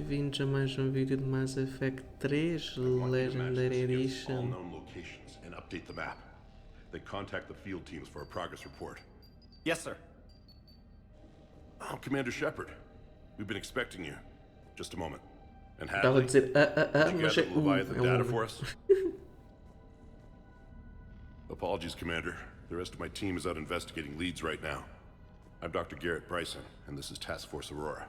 bem-vindos a mais um vídeo de Mass Effect 3 Legendary Edition. All known locations and update the map. Then contact the field teams for a progress report. Yes, sir. Oh, Commander Shepard. We've been expecting you. Just a moment. And Estava a Hadley, dizer, did you mas gather the Leviathan é data for us? Apologies, Commander. The rest of my team is out investigating leads right now. I'm Dr. Garrett Bryson, and this is Task Force Aurora.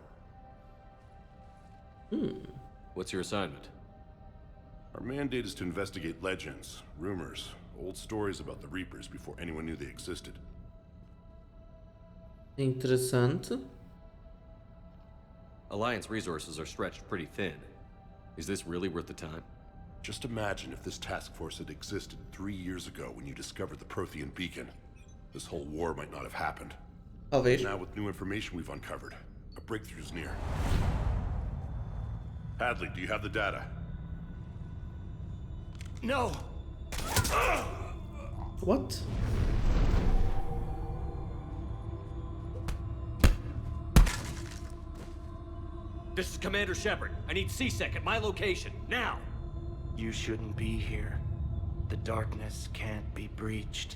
What's your assignment? Our mandate is to investigate legends, rumors, old stories about the Reapers before anyone knew they existed. Interessante. Alliance resources are stretched pretty thin. Is this really worth the time? Just imagine if this task force had existed 3 years ago when you discovered the Prothean beacon. This whole war might not have happened. Talvez. Now with new information we've uncovered, a breakthrough's near. Hadley, do you have the data? No! What? This is Commander Shepard. I need C-Sec at my location, now! You shouldn't be here. The darkness can't be breached.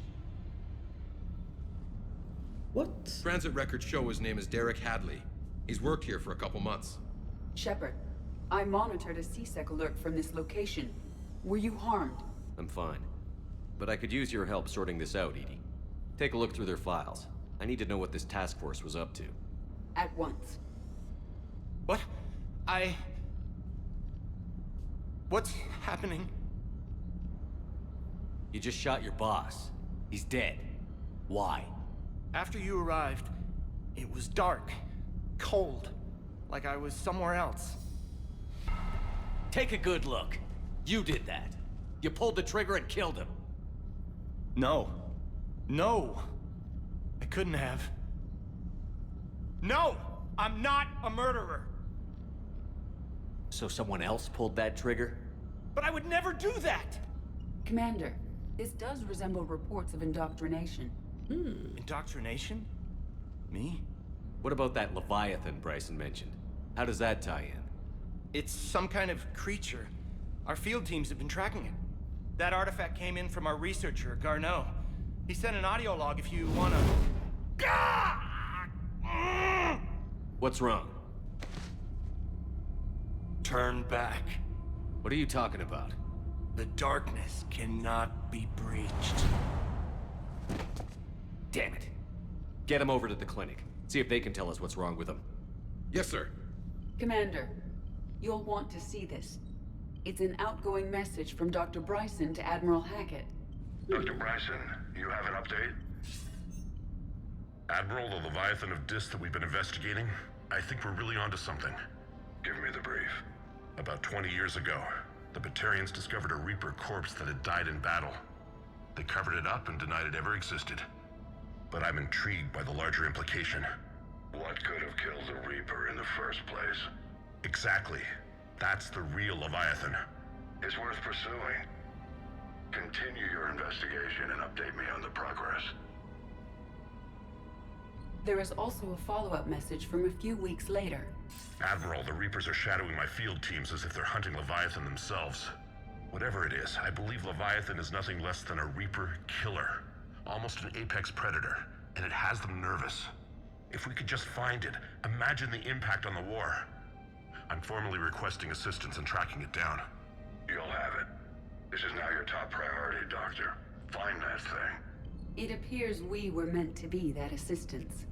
What? Transit records show his name is Derek Hadley. He's worked here for a couple months. Shepard, I monitored a CSEC alert from this location. Were you harmed? I'm fine. But I could use your help sorting this out, Edie. Take a look through their files. I need to know what this task force was up to. At once. What? What's happening? You just shot your boss. He's dead. Why? After you arrived, it was dark, cold, like I was somewhere else. Take a good look. You did that. You pulled the trigger and killed him. No. No. I couldn't have. No! I'm not a murderer! So someone else pulled that trigger? But I would never do that! Commander, this does resemble reports of indoctrination. Indoctrination? Me? What about that Leviathan Bryson mentioned? How does that tie in? It's some kind of creature. Our field teams have been tracking it. That artifact came in from our researcher, Garneau. He sent an audio log if you wanna... What's wrong? Turn back. What are you talking about? The darkness cannot be breached. Damn it. Get him over to the clinic. See if they can tell us what's wrong with him. Yes, sir. Commander, you'll want to see this. It's an outgoing message from Dr. Bryson to Admiral Hackett. Dr. Bryson, you have an update? Admiral, the Leviathan of Dis that we've been investigating, I think we're really onto something. Give me the brief. About 20 years ago, the Batarians discovered a Reaper corpse that had died in battle. They covered it up and denied it ever existed. But I'm intrigued by the larger implication. What could have killed the Reaper in the first place? Exactly. That's the real Leviathan. It's worth pursuing. Continue your investigation and update me on the progress. There is also a follow-up message from a few weeks later. Admiral, the Reapers are shadowing my field teams as if they're hunting Leviathan themselves. Whatever it is, I believe Leviathan is nothing less than a Reaper killer. Almost an apex predator, and it has them nervous. If we could just find it, imagine the impact on the war. I'm formally requesting assistance in tracking it down. You'll have it. This is now your top priority, Doctor. Find that thing. It appears we were meant to be that assistance.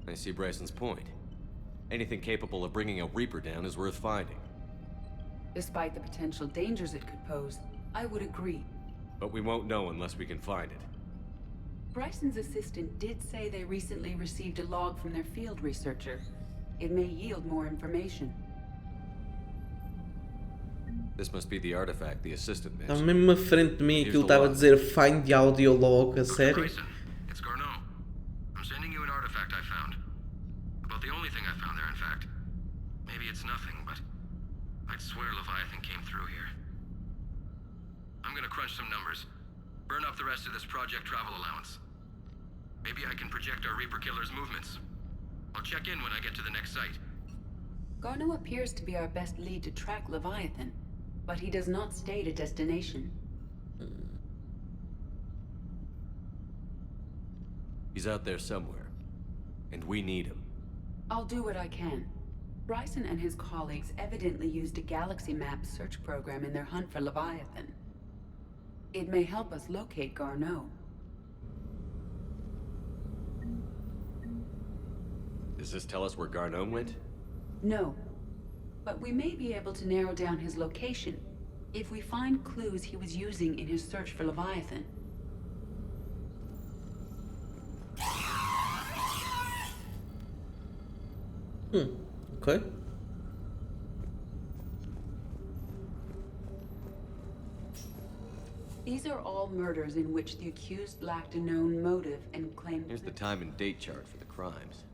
I see Bryson's point. Anything capable of bringing a Reaper down is worth finding. Despite the potential dangers it could pose, I would agree. But we won't know unless we can find it. Bryson's assistant did say they recently received a log from their field researcher. It may yield more information. This must be the artifact the assistant Estava mentioned. mesmo à frente de mim, aquilo estava a dizer find the audio log, a sério? Bryson, it's Garneau. I'm sending you an artifact I found. About the only thing I found there, in fact. Maybe it's nothing, but I'd swear Leviathan came through here. I'm gonna crunch some numbers. Burn up the rest of this project travel allowance. Maybe I can project our Reaper killer's movements. I'll check in when I get to the next site. Garneau appears to be our best lead to track Leviathan, but he does not state a destination. He's out there somewhere, and we need him. I'll do what I can. Bryson and his colleagues evidently used a galaxy map search program in their hunt for Leviathan. It may help us locate Garneau. Does this tell us where Garneau went? No, but we may be able to narrow down his location if we find clues he was using in his search for Leviathan. Ok. These are all murders in which the accused lacked a known motive and claimed... Here's the time and date chart for the crimes.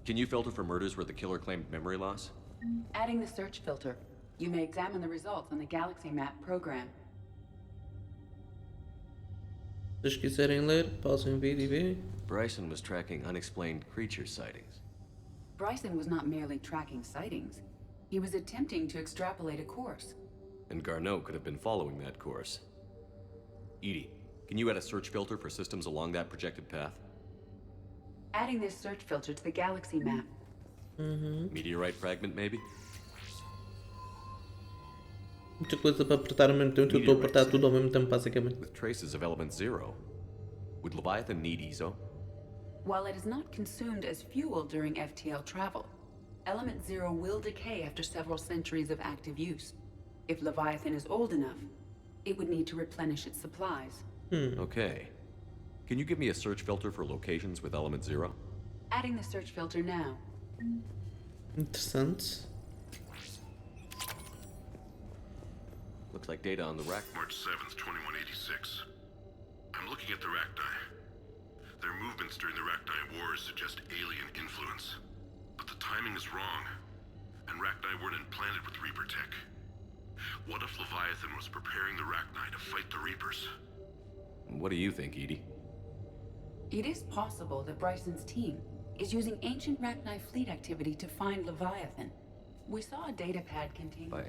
Can you filter for murders where the killer claimed memory loss? Adding the search filter. You may examine the results on the Galaxy Map program. Se vocês quiserem ler, pausem o vídeo e vêem. Bryson was tracking unexplained creature sightings. Bryson was not merely tracking sightings. He was attempting to extrapolate a course. And Garneau could have been following that course. Edie, can you add a search filter for systems along that projected path? Adding this search filter to the Galaxy Map. Meteorite fragment, maybe? Muita coisa para apertar ao mesmo tempo. Eu estou a apertar tudo ao mesmo tempo, basicamente. With traces of element zero. Would Leviathan need ESO? While it is not consumed as fuel during FTL travel, Element Zero will decay after several centuries of active use. If Leviathan is old enough, it would need to replenish its supplies. Okay. Can you give me a search filter for locations with element zero? Adding the search filter now. Interessante. Looks like data on the rack. March 7th, 2186. I'm looking at the Rachni. Their movements during the Rachni Wars suggest alien influence. But the timing is wrong, and Rachni weren't implanted with Reaper tech. What if Leviathan was preparing the Rachni to fight the Reapers? What do you think, Edie? It is possible that Bryson's team is using ancient Rachni fleet activity to find Leviathan. We saw a datapad containing... By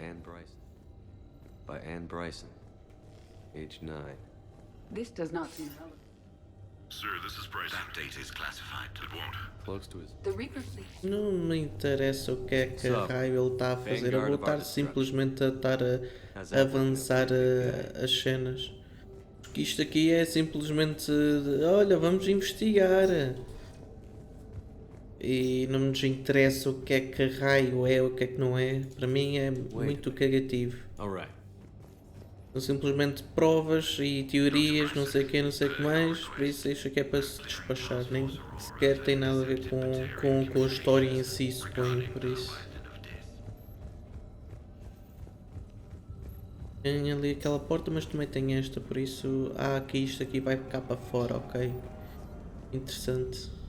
Anne Bryson. Age 9. This does not seem relevant. Sir, this is Bryson. That data is classified. It won't. Close to his... The Reaper fleet... Não me interessa o que é que raio ele está a fazer. Eu vou estar simplesmente a estar a avançar as cenas. Porque isto aqui é simplesmente... Olha, vamos investigar. E não nos interessa o que é que raio é ou o que é que não é. Para mim é muito cagativo. Alright. São simplesmente provas e teorias, não sei o que, não sei o que mais, por isso isto aqui é para se despachar, nem sequer tem nada a ver com a história em si, suponho, por isso. Tem ali aquela porta, mas também tem esta, por isso, aqui isto aqui vai cá para fora, ok. Interessante.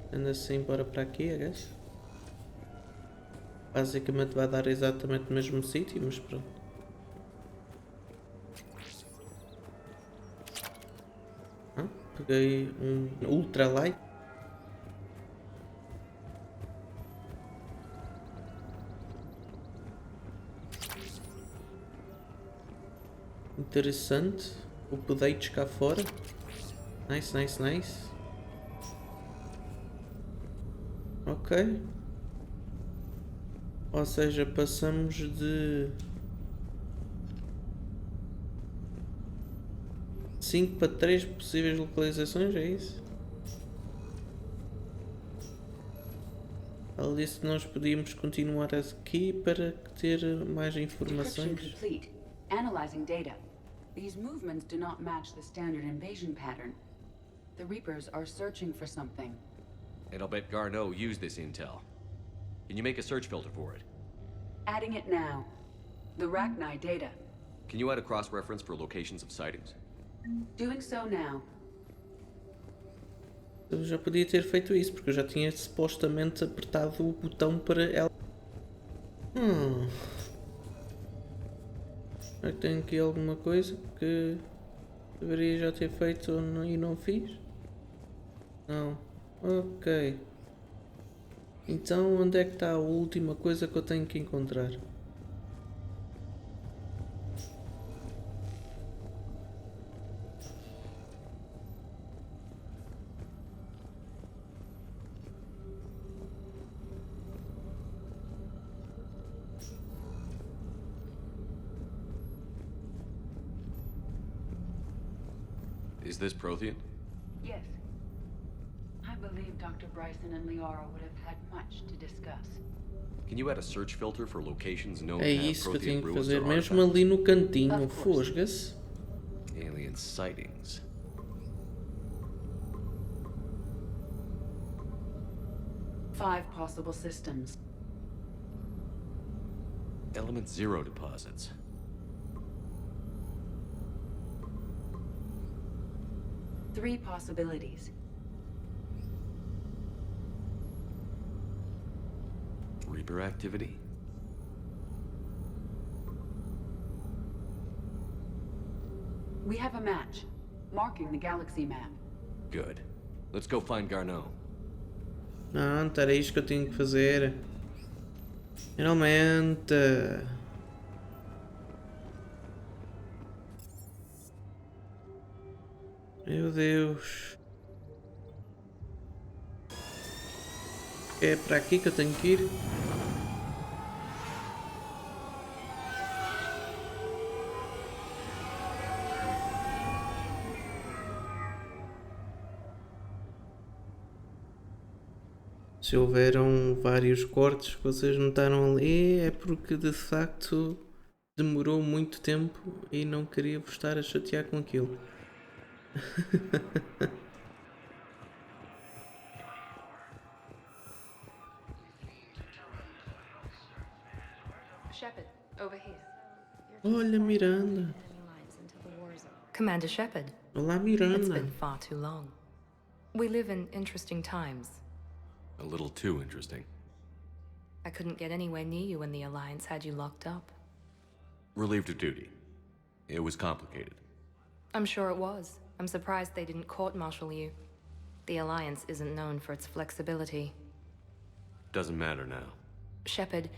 Anda assim, bora para aqui, I guess. Basicamente vai dar exatamente no mesmo sítio, mas pronto. Peguei um ultra light. Interessante. Updates cá fora. Nice, nice, nice. Ok. Ou seja, passamos de 5 para 3 possíveis localizações, é isso? Ela disse que nós podíamos continuar aqui para ter mais Decryption informações. complete. Analyzing data. These movements do not match the standard invasion pattern. The Reapers are searching for something. And I'll bet Garneau used this intel. Can you make a search filter for it? Adding it now. The Rachni data. Can you add a cross-reference for locations of sightings? Doing so now. Eu já podia ter feito isso, porque eu já tinha supostamente apertado o botão para ela. Será que tenho aqui alguma coisa que deveria já ter feito e não fiz? Não. Ok. Então onde é que está a última coisa que eu tenho que encontrar? Is this Prothean? Yes. I believe Dr. Bryson and Liara would have had much to discuss. Can you add a search filter for locations known É to have isso que eu Prothean tenho que ruins fazer, or mesmo artifacts? ali no cantinho, Of course. fosga-se. Alien sightings. Five possible systems. Element 0 deposits. Three possibilities. Reaper activity. We have a match, marking the galaxy map. Good. Let's go find Garneau. Não, era isto que eu tinha que fazer. Finalmente. Meu Deus. É para aqui que eu tenho que ir? Se houveram vários cortes que vocês notaram ali, é porque de facto demorou muito tempo e não queria vos estar a chatear com aquilo. Shepard, over here. Olha, Miranda. Commander Shepard, Olá, it's Miranda. been far too long. We live in interesting times. A little too interesting. I couldn't get anywhere near you when the Alliance had you locked up. Relieved of duty. It was complicated. I'm sure it was. I'm surprised they didn't court-martial you. The Alliance isn't known for its flexibility. Doesn't matter now. Shepard,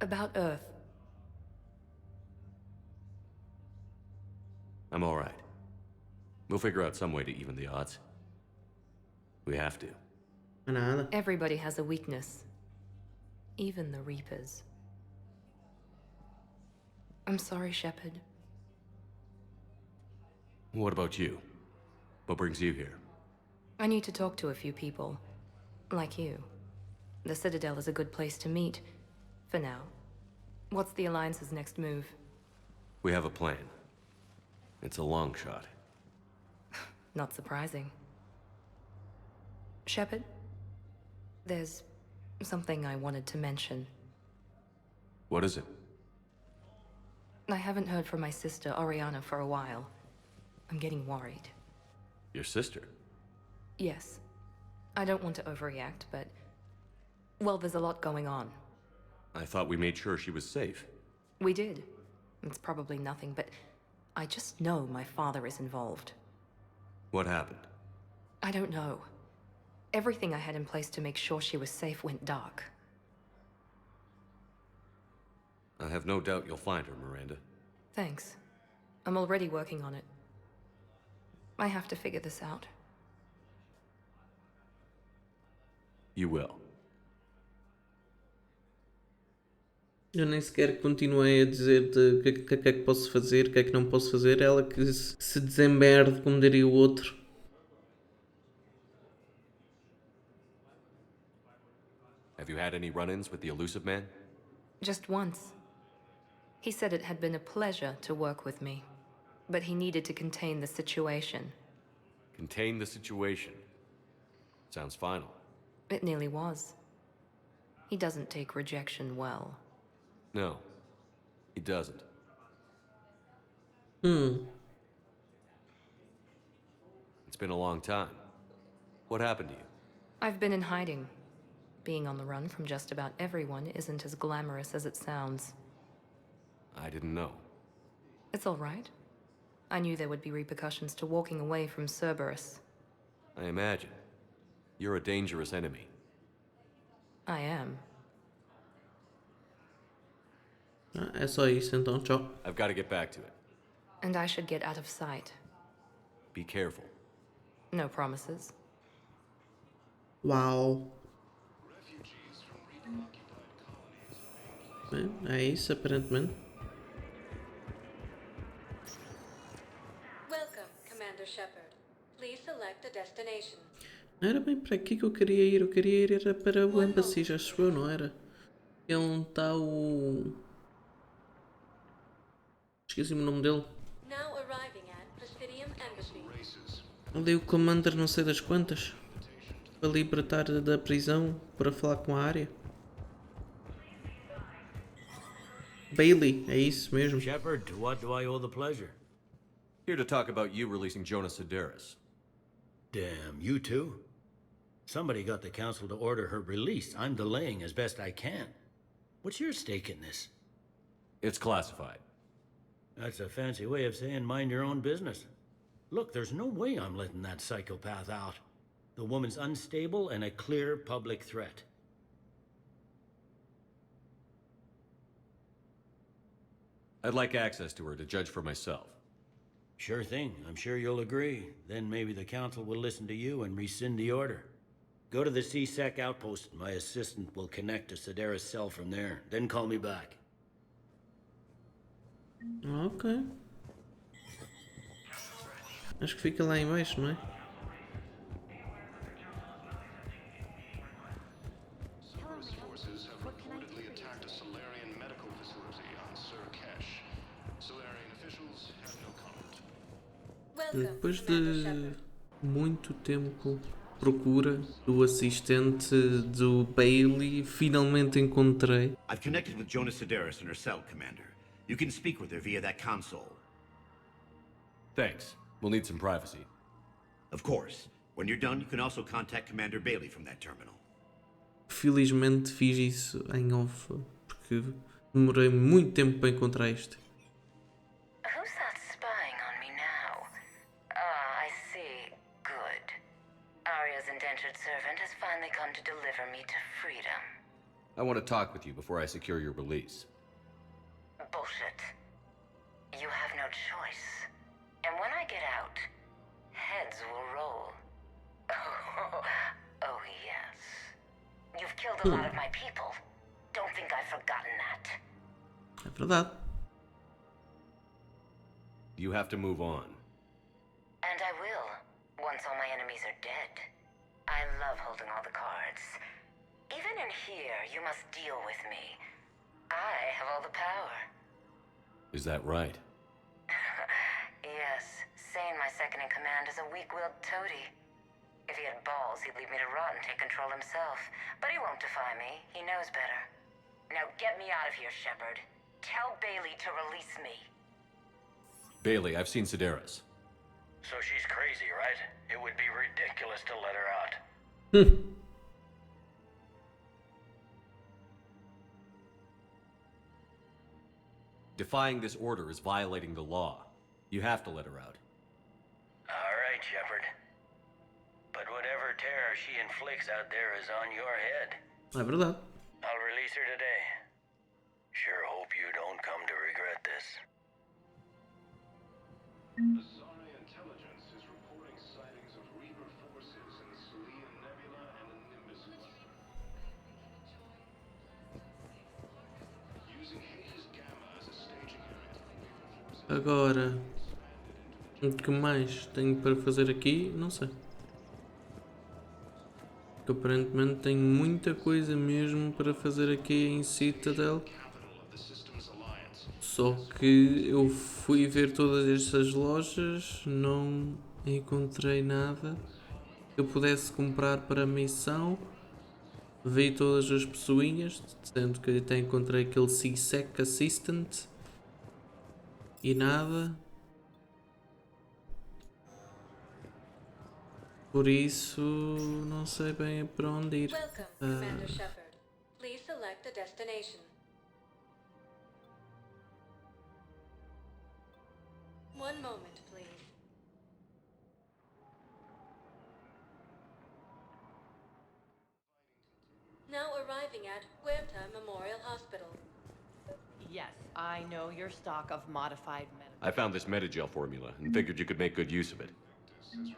about Earth. I'm alright. We'll figure out some way to even the odds. We have to. Nada. Everybody has a weakness. Even the Reapers. I'm sorry, Shepard. What about you? What brings you here? I need to talk to a few people. Like you. The Citadel is a good place to meet. For now. What's the Alliance's next move? We have a plan. It's a long shot. Not surprising. Shepard? There's something I wanted to mention. What is it? I haven't heard from my sister, Oriana, for a while. I'm getting worried. Your sister? Yes. I don't want to overreact, but... well, there's a lot going on. I thought we made sure she was safe. We did. It's probably nothing, but... I just know my father is involved. What happened? I don't know. Everything I had in place to make sure she was safe went dark. I have no doubt you'll find her, Miranda. Thanks. I'm already working on it. I have to figure this out. You will. Eu nem sequer continuei a dizer o que é que posso fazer, o que é que não posso fazer. Ela que se desemberde, como diria o outro. Have you had any run-ins with the elusive man? Just once. He said it had been a pleasure to work with me, but he needed to contain the situation. Contain the situation. Sounds final. It nearly was. He doesn't take rejection well. No, he doesn't. It's been a long time. What happened to you? I've been in hiding. Being on the run from just about everyone isn't as glamorous as it sounds. I didn't know. It's all right. I knew there would be repercussions to walking away from Cerberus. I imagine. You're a dangerous enemy. I am. É só isso então, tchau. I've got to get back to it. And I should get out of sight. Be careful. No promises. Uau. Bem, é isso aparentemente. Welcome, Commander Shepard. Please select a destination. Não era bem para aqui que eu queria ir. Eu queria ir era para o Embassy, já chegou, não era? É onde está o... Esqueci-me o nome dele. Now arriving at Presidium Embassy. Ali o Commander não sei das quantas. Para libertar da prisão, para falar com a área. Bailey, é isso mesmo. Shepard, to what do I owe the pleasure? Here to talk about you releasing Jonas Sedaris. Damn, you too? Somebody got the council to order her release. I'm delaying as best I can. What's your stake in this? It's classified. That's a fancy way of saying mind your own business. Look, there's no way I'm letting that psychopath out. The woman's unstable and a clear public threat. I'd like access to her to judge for myself. Sure thing. I'm sure you'll agree. Then maybe the council will listen to you and rescind the order. Go to the C-Sec outpost. My assistant will connect to Sedaris' cell from there. Then call me back. Ok. Acho que fica lá em baixo, não é? Forces have reportedly attacked a Solarian medical facility on Cache. Solarian officials have no comment. Depois de muito tempo procura do assistente do Bailey, finalmente encontrei. I've connected with Jonas Sedaris in her cell, Commander. You can speak with her via that console. Thanks. We'll need some privacy. Of course. When you're done, you can also contact Commander Bailey from that terminal. Felizmente fiz isso em off, porque demorei muito tempo para encontrar isto. Who's that spying on me now? Ah, I see. Good. Arya's indentured servant has finally come to deliver me to freedom. I want to talk with you before I secure your release. Bullshit. You have no choice. And when I get out, heads will roll. Oh, yes. You've killed a lot of my people. Don't think I've forgotten that. É verdade. You have to move on. And I will, once all my enemies are dead. I love holding all the cards. Even in here, you must deal with me. I have all the power. Is that right? Yes, Sane, my second in command, is a weak-willed toady. If he had balls, he'd leave me to rot and take control himself. But he won't defy me. He knows better. Now get me out of here, Shepard. Tell Bailey to release me. Bailey, I've seen Sedaris. So she's crazy, right? It would be ridiculous to let her out. Defying this order is violating the law. You have to let her out. All right, Shepard. But whatever terror she inflicts out there is on your head. É verdade. I'll release her today. Sure hope you don't come to regret this. Azari intelligence is reporting sightings of Reaper forces in the Selenium Nebula and the Nimbus cluster. Using Haze Gamma as a staging area, Reaper forces Agora, o que mais tenho para fazer aqui, não sei. Porque aparentemente tenho muita coisa mesmo para fazer aqui em Citadel. Só que eu fui ver todas estas lojas, não encontrei nada que eu pudesse comprar para a missão. Vi todas as pessoinhas, sendo que até encontrei aquele C-Sec Assistant e nada. Por isso, não sei bem para onde ir. Welcome, Commander Shepard. Please select a destination. One moment, please. Now arriving at Huerta Memorial Hospital. Yes, I know your stock of modified medical. I found this metagel formula and figured you could make good use of it.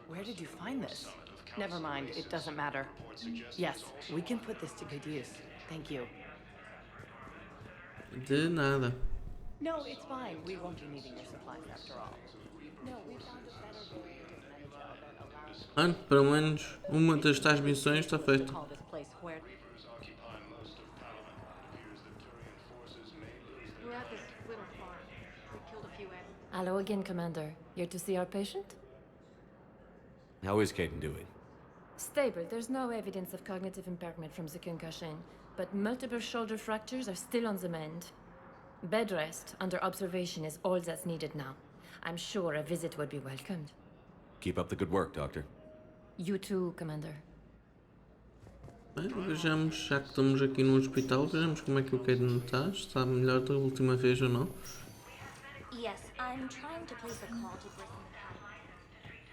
Where did you find this? Never mind, it doesn't matter. Yes, we can put this to good use. Thank you. De nada. No, it's fine. We won't be needing your supplies after all. No, we found a better variant of metagel that allows... Pelo menos uma das tais missões está feita. Call this place Huerta. We're at this little farm. We killed a few animals. Hello again, Commander. Here to see our patient? How is Caden doing? Stable. There's no evidence of cognitive impairment from the concussion, but multiple shoulder fractures are still on the mend. Bed rest under observation is all that's needed now. I'm sure a visit would be welcomed. Keep up the good work, Doctor. You too, Commander. Bem, vejamos, já que estamos aqui no hospital, vejamos como é que o Caden está. Está melhor da última vez ou não? Yes, I'm trying to place a call to Bryson.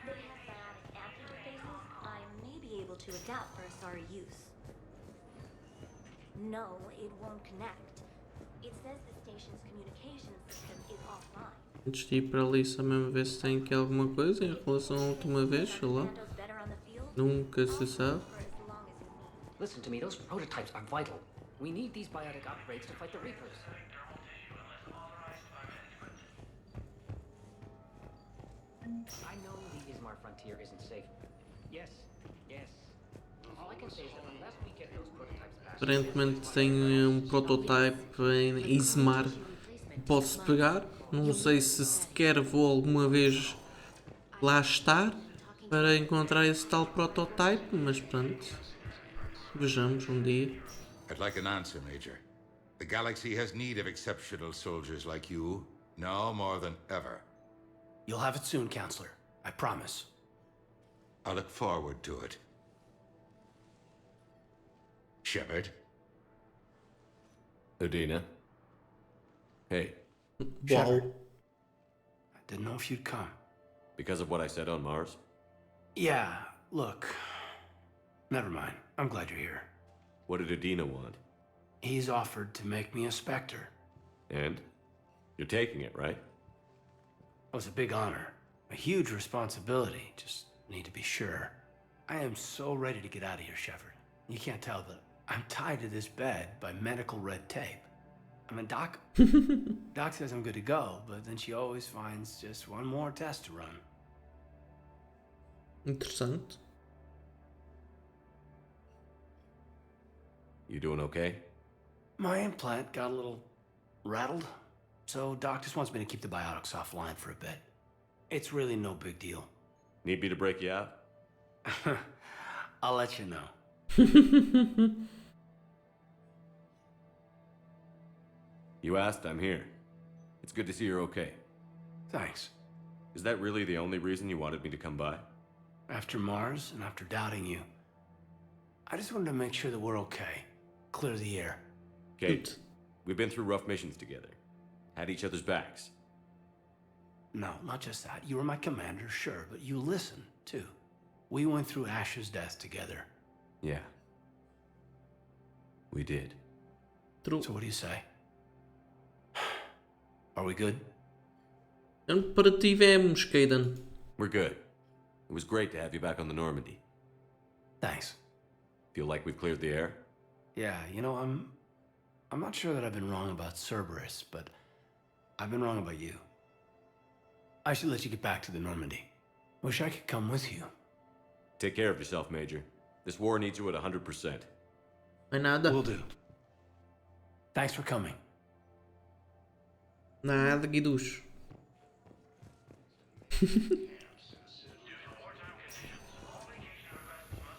They have bionic amplifiers. I may be able to adapt for Asari use. No, it won't connect. It says the station's communication system is offline. Antes de ir para ali, só mesmo ver se tem aqui alguma coisa em relação à última vez, sei lá. Nunca se sabe. Listen to me, those prototypes are vital. We need these biotic upgrades to fight the Reapers. I know the Ismar frontier isn't safe. Yes. All I can say is that unless we get those prototypes back... Aparentemente tem prototype em Ismar. Posso pegar. Não sei se sequer vou alguma vez lá estar para encontrar esse tal prototype, mas pronto. Vejamos dia. I'd like an answer, Major. The galaxy has need of exceptional soldiers like you, now more than ever. You'll have it soon, Counselor. I promise. I look forward to it. Shepard? Udina? Hey. Shepard. I didn't know if you'd come. Because of what I said on Mars? Yeah, look. Never mind. I'm glad you're here. What did Udina want? He's offered to make me a Spectre. And? You're taking it, right? It was a big honor. A huge responsibility. Just need to be sure. I am so ready to get out of here, Shepard. You can't tell, but I'm tied to this bed by medical red tape. I mean, Doc says I'm good to go, but then she always finds just one more test to run. Interessante. You doing okay? My implant got a little rattled, so Doc just wants me to keep the biotics offline for a bit. It's really no big deal. Need me to break you out? I'll let you know. You asked, I'm here. It's good to see you're okay. Thanks. Is that really the only reason you wanted me to come by? After Mars and after doubting you, I just wanted to make sure that we're okay. Clear the air. Kate, we've been through rough missions together. Had each other's backs. No, not just that. You were my commander, sure, but you listened, too. We went through Ash's death together. Yeah. We did. True. So what do you say? Are we good? Para tivemos, Caden. We're good. It was great to have you back on the Normandy. Thanks. Feel like we've cleared the air? Yeah, you know, I'm not sure that I've been wrong about Cerberus, but I've been wrong about you. I should let you get back to the Normandy. Wish I could come with you. Take care of yourself, Major. This war needs you at 100%. Nada. Will do. Thanks for coming. Nada, Guiducho.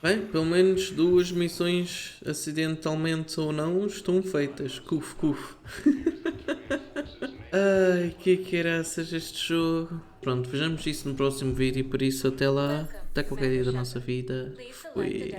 Bem, pelo menos 2 missões, acidentalmente ou não, estão feitas. Cuf, cuf. Ai, que graças este jogo. Pronto, vejamos isso no próximo vídeo e por isso até lá, até qualquer dia da nossa vida. Fui.